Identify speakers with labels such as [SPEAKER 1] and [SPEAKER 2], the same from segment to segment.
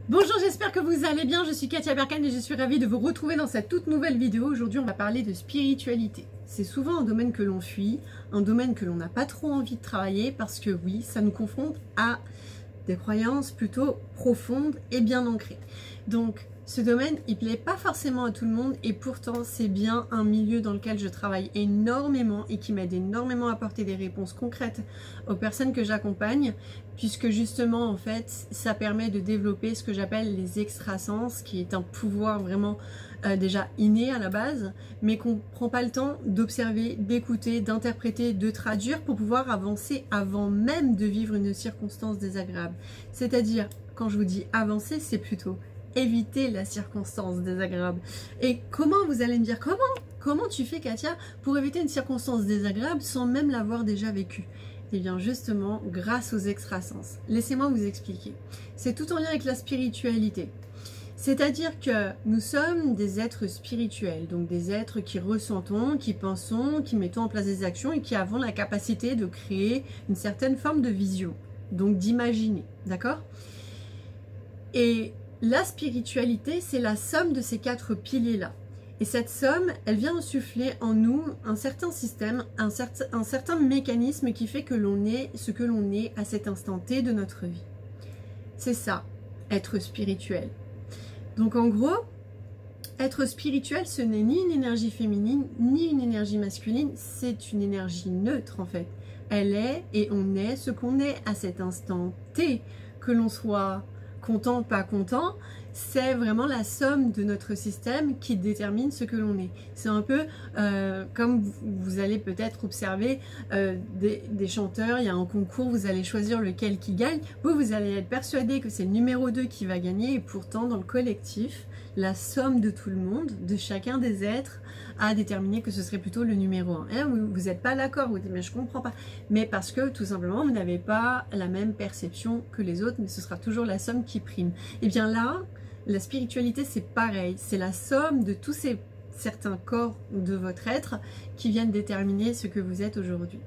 [SPEAKER 1] Bonjour, j'espère que vous allez bien, je suis Katia Berkane et je suis ravie de vous retrouver dans cette toute nouvelle vidéo. Aujourd'hui on va parler de spiritualité. C'est souvent un domaine que l'on fuit, un domaine que l'on n'a pas trop envie de travailler parce que oui, ça nous confronte à des croyances plutôt profondes et bien ancrées. Donc ce domaine, il plaît pas forcément à tout le monde et pourtant c'est bien un milieu dans lequel je travaille énormément et qui m'aide énormément à apporter des réponses concrètes aux personnes que j'accompagne, puisque justement en fait ça permet de développer ce que j'appelle les extrasens, qui est un pouvoir vraiment déjà inné à la base, mais qu'on prend pas le temps d'observer, d'écouter, d'interpréter, de traduire pour pouvoir avancer avant même de vivre une circonstance désagréable. C'est-à-dire, quand je vous dis avancer, c'est plutôt éviter la circonstance désagréable. Et comment, vous allez me dire, comment tu fais, Katia, pour éviter une circonstance désagréable sans même l'avoir déjà vécue? Eh bien justement, grâce aux extrasens. Laissez-moi vous expliquer. C'est tout en lien avec la spiritualité. C'est-à-dire que nous sommes des êtres spirituels, donc des êtres qui ressentons, qui pensons, qui mettons en place des actions et qui avons la capacité de créer une certaine forme de vision, donc d'imaginer, d'accord? Et la spiritualité, c'est la somme de ces quatre piliers-là. Et cette somme, elle vient insuffler en nous un certain système, un certain mécanisme qui fait que l'on est ce que l'on est à cet instant T de notre vie. C'est ça, être spirituel. Donc en gros, être spirituel, ce n'est ni une énergie féminine, ni une énergie masculine, c'est une énergie neutre en fait. Elle est et on est ce qu'on est à cet instant T, que l'on soit content, pas content, c'est vraiment la somme de notre système qui détermine ce que l'on est. C'est un peu comme vous allez peut-être observer des chanteurs, il y a un concours, vous allez choisir lequel qui gagne, vous allez être persuadé que c'est le numéro 2 qui va gagner et pourtant dans le collectif, la somme de tout le monde, de chacun des êtres, a déterminé que ce serait plutôt le numéro 1. Et là, vous n'êtes pas d'accord, vous dites mais je comprends pas. Mais parce que tout simplement vous n'avez pas la même perception que les autres, mais ce sera toujours la somme qui prime. Et bien là, la spiritualité c'est pareil, c'est la somme de tous ces certains corps de votre être qui viennent déterminer ce que vous êtes aujourd'hui.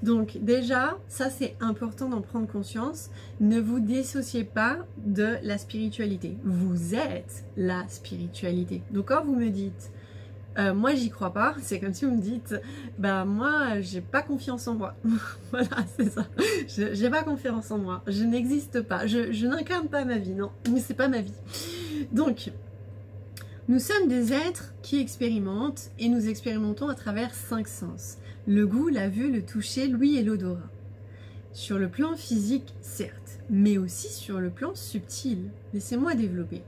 [SPEAKER 1] Donc déjà, ça c'est important d'en prendre conscience, ne vous dissociez pas de la spiritualité, vous êtes la spiritualité. Donc quand vous me dites moi j'y crois pas, c'est comme si vous me dites bah moi j'ai pas confiance en moi. Voilà, c'est ça, j'ai pas confiance en moi, je n'existe pas, je n'incarne pas ma vie, non, mais c'est pas ma vie. Donc nous sommes des êtres qui expérimentent et nous expérimentons à travers 5 sens: le goût, la vue, le toucher, l'ouïe et l'odorat. Sur le plan physique certes, mais aussi sur le plan subtil. Laissez-moi développer.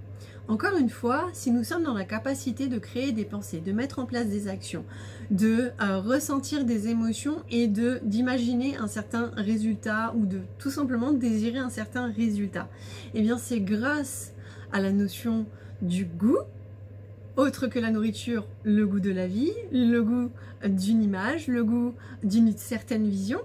[SPEAKER 1] Encore une fois, si nous sommes dans la capacité de créer des pensées, de mettre en place des actions, de ressentir des émotions et d'imaginer un certain résultat ou de tout simplement désirer un certain résultat, eh bien c'est grâce à la notion du goût, autre que la nourriture, le goût de la vie, le goût d'une image, le goût d'une certaine vision,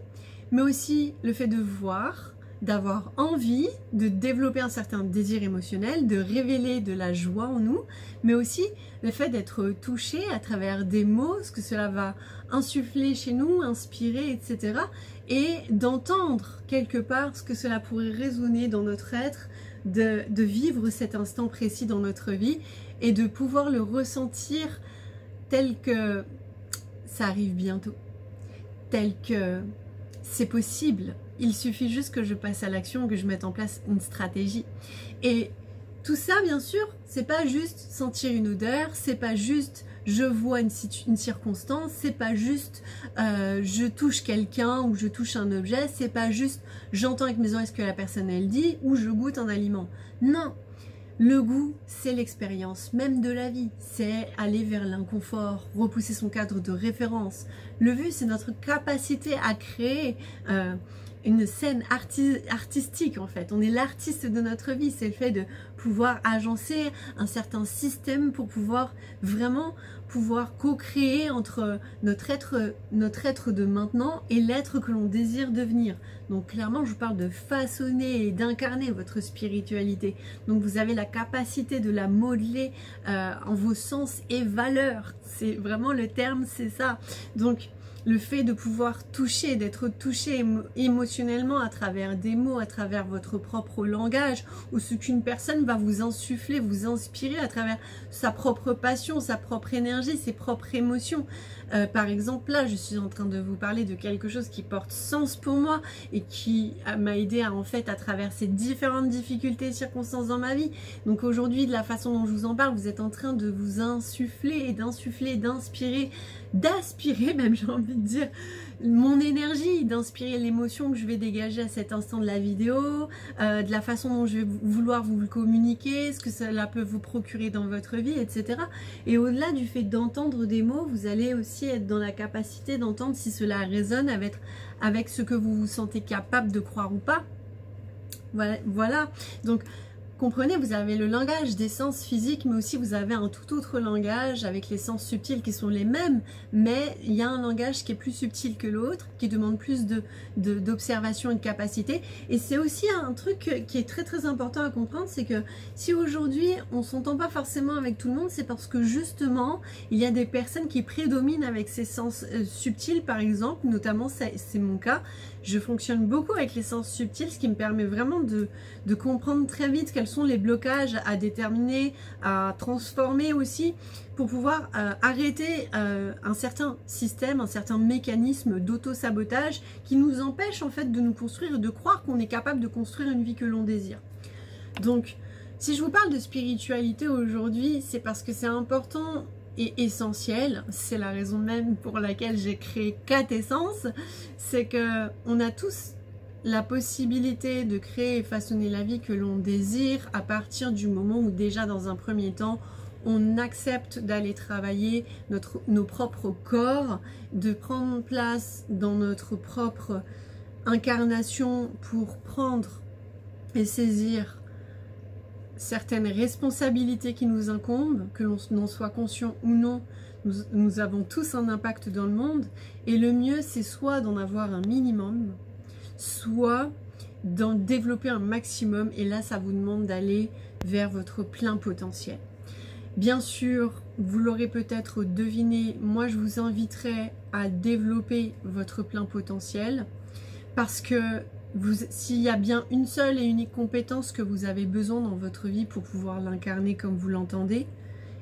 [SPEAKER 1] mais aussi le fait de voir, d'avoir envie, de développer un certain désir émotionnel, de révéler de la joie en nous, mais aussi le fait d'être touché à travers des mots, ce que cela va insuffler chez nous, inspirer, etc. Et d'entendre quelque part ce que cela pourrait résonner dans notre être, de vivre cet instant précis dans notre vie et de pouvoir le ressentir tel que ça arrive bientôt, tel que c'est possible. Il suffit juste que je passe à l'action, que je mette en place une stratégie. Et tout ça, bien sûr, c'est pas juste sentir une odeur, c'est pas juste je vois une circonstance, c'est pas juste je touche quelqu'un ou je touche un objet, c'est pas juste j'entends avec mes oreilles ce que la personne elle dit ou je goûte un aliment. Non, le goût, c'est l'expérience même de la vie, c'est aller vers l'inconfort, repousser son cadre de référence. Le vu, c'est notre capacité à créer une scène artistique en fait. On est l'artiste de notre vie, c'est le fait de pouvoir agencer un certain système pour pouvoir vraiment co-créer entre notre être de maintenant et l'être que l'on désire devenir. Donc clairement je vous parle de façonner et d'incarner votre spiritualité. Donc vous avez la capacité de la modeler en vos sens et valeurs. C'est vraiment le terme, c'est ça. Donc le fait de pouvoir toucher, d'être touché émotionnellement à travers des mots, à travers votre propre langage, ou ce qu'une personne va vous insuffler, vous inspirer à travers sa propre passion, sa propre énergie, ses propres émotions. Par exemple, là, je suis en train de vous parler de quelque chose qui porte sens pour moi et qui m'a aidé à, en fait, à traverser différentes difficultés et circonstances dans ma vie. Donc aujourd'hui, de la façon dont je vous en parle, vous êtes en train de vous insuffler et d'insuffler, d'inspirer, d'aspirer même, j'ai envie de dire, mon énergie, d'inspirer l'émotion que je vais dégager à cet instant de la vidéo, de la façon dont je vais vouloir vous le communiquer, ce que cela peut vous procurer dans votre vie, etc. Et au-delà du fait d'entendre des mots, vous allez aussi être dans la capacité d'entendre si cela résonne avec ce que vous vous sentez capable de croire ou pas. Voilà. Donc, comprenez, vous avez le langage des sens physiques, mais aussi vous avez un tout autre langage avec les sens subtils qui sont les mêmes, mais il y a un langage qui est plus subtil que l'autre, qui demande plus d'observation et de capacité. Et c'est aussi un truc qui est très très important à comprendre, c'est que si aujourd'hui on ne s'entend pas forcément avec tout le monde, c'est parce que justement il y a des personnes qui prédominent avec ces sens subtils, par exemple, notamment c'est mon cas. Je fonctionne beaucoup avec les sens subtils, ce qui me permet vraiment de comprendre très vite quels sont les blocages à déterminer, à transformer aussi, pour pouvoir arrêter un certain système, un certain mécanisme d'auto-sabotage qui nous empêche en fait de nous construire et de croire qu'on est capable de construire une vie que l'on désire. Donc, si je vous parle de spiritualité aujourd'hui, c'est parce que c'est important et essentiel, c'est la raison même pour laquelle j'ai créé 4 essences, c'est que on a tous la possibilité de créer et façonner la vie que l'on désire à partir du moment où déjà dans un premier temps on accepte d'aller travailler nos propres corps, de prendre place dans notre propre incarnation pour prendre et saisir certaines responsabilités qui nous incombent, que l'on en soit conscient ou non. Nous avons tous un impact dans le monde, et le mieux c'est soit d'en avoir un minimum, soit d'en développer un maximum, et là ça vous demande d'aller vers votre plein potentiel. Bien sûr, vous l'aurez peut-être deviné, moi je vous inviterai à développer votre plein potentiel, parce que s'il y a bien une seule et unique compétence que vous avez besoin dans votre vie pour pouvoir l'incarner comme vous l'entendez,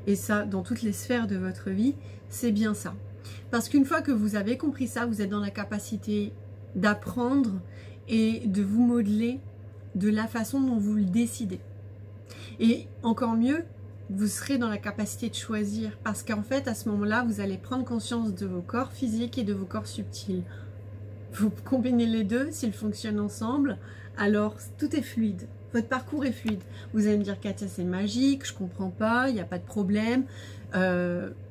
[SPEAKER 1] et ça dans toutes les sphères de votre vie, c'est bien ça. Parce qu'une fois que vous avez compris ça, vous êtes dans la capacité d'apprendre et de vous modeler de la façon dont vous le décidez. Et encore mieux, vous serez dans la capacité de choisir, parce qu'en fait à ce moment-là, vous allez prendre conscience de vos corps physiques et de vos corps subtils. Vous combinez les deux, s'ils fonctionnent ensemble, alors tout est fluide. Votre parcours est fluide. Vous allez me dire, Katia, c'est magique, je comprends pas, il n'y a pas de problème.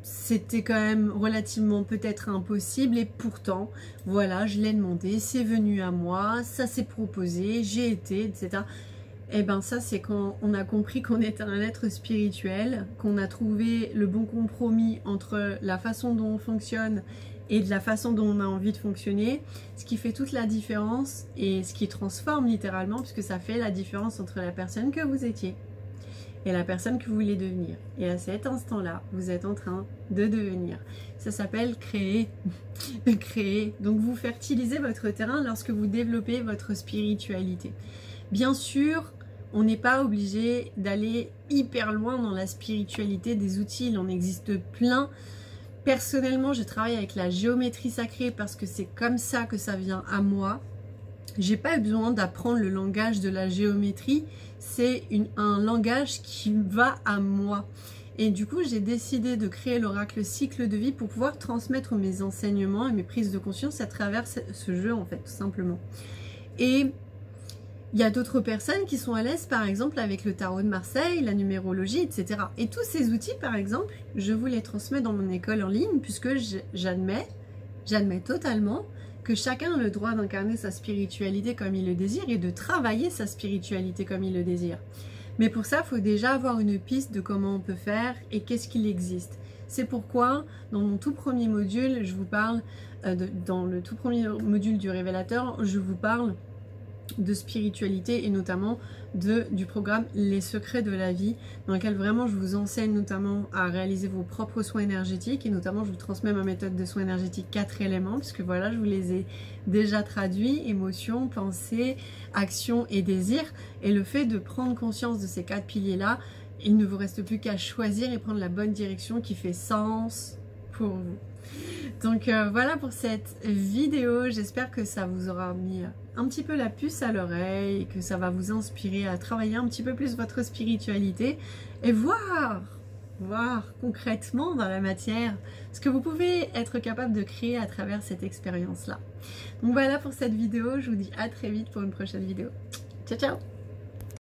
[SPEAKER 1] C'était quand même relativement peut-être impossible, et pourtant, voilà, je l'ai demandé, c'est venu à moi, ça s'est proposé, j'ai été, etc. Et bien ça, c'est quand on a compris qu'on était un être spirituel, qu'on a trouvé le bon compromis entre la façon dont on fonctionne et de la façon dont on a envie de fonctionner, ce qui fait toute la différence et ce qui transforme littéralement, puisque ça fait la différence entre la personne que vous étiez et la personne que vous voulez devenir. Et à cet instant-là, vous êtes en train de devenir. Ça s'appelle créer. Créer. Donc vous fertilisez votre terrain lorsque vous développez votre spiritualité. Bien sûr, on n'est pas obligé d'aller hyper loin dans la spiritualité des outils, il en existe plein. Personnellement, je travaille avec la géométrie sacrée parce que c'est comme ça que ça vient à moi. J'ai pas eu besoin d'apprendre le langage de la géométrie, c'est un langage qui va à moi. Et du coup, j'ai décidé de créer l'oracle cycle de vie pour pouvoir transmettre mes enseignements et mes prises de conscience à travers ce jeu, en fait, tout simplement. Et il y a d'autres personnes qui sont à l'aise, par exemple, avec le tarot de Marseille, la numérologie, etc. Et tous ces outils, par exemple, je vous les transmets dans mon école en ligne, puisque j'admets totalement que chacun a le droit d'incarner sa spiritualité comme il le désire et de travailler sa spiritualité comme il le désire. Mais pour ça, il faut déjà avoir une piste de comment on peut faire et qu'est-ce qu'il existe. C'est pourquoi, dans mon tout premier module, je vous parle, dans le tout premier module du révélateur, je vous parle de spiritualité et notamment du programme Les Secrets de la Vie, dans lequel vraiment je vous enseigne notamment à réaliser vos propres soins énergétiques, et notamment je vous transmets ma méthode de soins énergétiques 4 éléments, puisque voilà, je vous les ai déjà traduits: émotion, pensée, action et désir. Et le fait de prendre conscience de ces 4 piliers là, il ne vous reste plus qu'à choisir et prendre la bonne direction qui fait sens pour vous. Donc voilà pour cette vidéo, j'espère que ça vous aura mis un petit peu la puce à l'oreille et que ça va vous inspirer à travailler un petit peu plus votre spiritualité et voir concrètement dans la matière ce que vous pouvez être capable de créer à travers cette expérience-là. Donc voilà pour cette vidéo, je vous dis à très vite pour une prochaine vidéo. Ciao ciao!